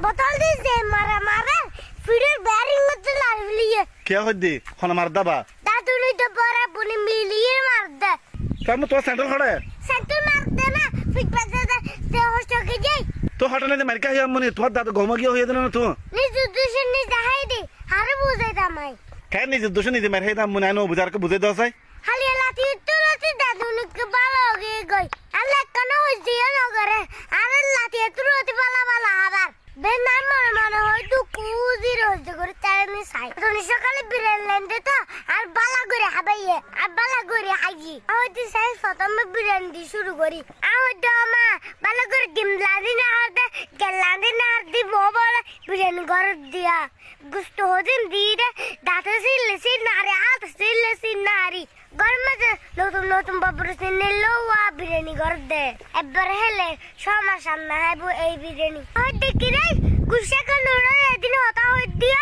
বোতল দিছে মারা মারা ফিডের ব্যারিং মধ্যে লাগলিয়ে কে হইদি কোন মার দাবা দাদুনি তো বড় বুনি মিলিয়ে মার দে কাম তো সেন্টার খড়ে সেন্টার মার দে না ফিট পাশে দে সে হোস্টকে যাই তো হটনে দে মারকা হিয়া মনি তোর দাদু গম গিয়ে হইয়া দেন না তো নিজে দুশন নি দেখাই দে হারে বুঝাই দামাই কাই নিজে দোষ নিজে মার হেদাম মনি আনো বুঝারকে বুঝাই দাও চাই খালি লাতি তুলতি দাদুনি কে ভালো হয়ে গই আলে কেন হইছিও নগরে আরে লাতি তুলতি ভালো ভালো আবার বেনার মনে মনে হয় তো কুজি রোজ করে চাইনি সাই তুমি সকালে বিরিয়ানি দে তো আর বালা করে হাবাইয়ে আর বালা করে হাজি হইতে সাই প্রথমে বিরিয়ানি দি শুরু করি আও দমা বালা করে গিমলাদি না হাতে গেলাদি না দি ববল বিরিয়ানি ঘর দিয়া গুস্ত হদিন দি দে দাঁতে সিলসি নারে হাত সিলসি নারি গরমে নতুন নতুন বাবুর সিনে লোয়া বিরিয়ানি ঘর দে এবার হেলে সমা সামনে হাইবো এই বিরিয়ানি হইতে কি রে গুসা কোন দিন হতা হই দিয়া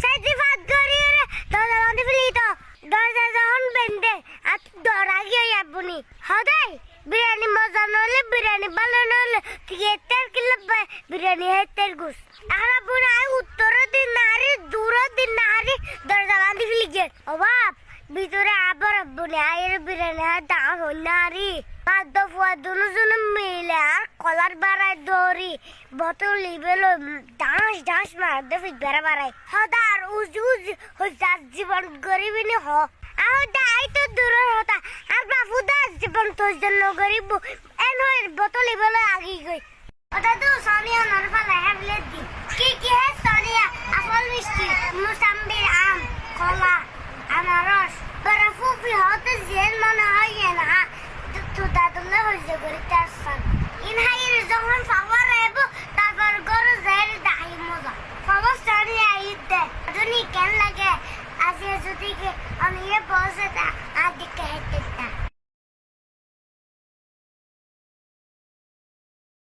সাইজি ফাত করি রে দরজা বন্ধ ফেলি তো দরজা যখন বেন্দে আর দরা গিয়ে যাবনি হদাই বিরিয়ানি মজা নলে বিরিয়ানি ভালো নলে থিয়েটার কিলো বিরিয়ানি হেতের গুস আর বুড়াই উত্তর দিন নারী দূর দিন নারী দরজা বন্ধ ফেলি গে ও বাপ ভিতরে আবার বুনি আয়ের বিরিয়ানি দাও হই নারী খাদ্য ফুয়া দুজন মিলে আর কলার বাড়ায় দৌড়ি বোতল লিবেল ডাঁস ডাঁস মার দে ফিট বেড়া বাড়ায় হদার উজ উজ যার জীবন গরিবই নি হ আহ দাই তো দূরের হতা আর বাবু দাস জীবন তোর জন্য গরিব এন হয় বোতল লিবেল আগি গই ওটা তো সোনিয়া নরফালা হ্যাবলে দি কি হে সোনিয়া আপেল মিষ্টি মুসাম্বির আম কলা আনারস বরফি হতে জেল মনে হয় না তো দাদুলে হইছে গরি তাসন ইন হাইর যখন পাওয়ার এবো তারপর গরু জেল দাই মজা পাওয়ার সারি আইতে দুনি কেন লাগে আজি যদি কে আমি এ বসে তা আদিকে হেতে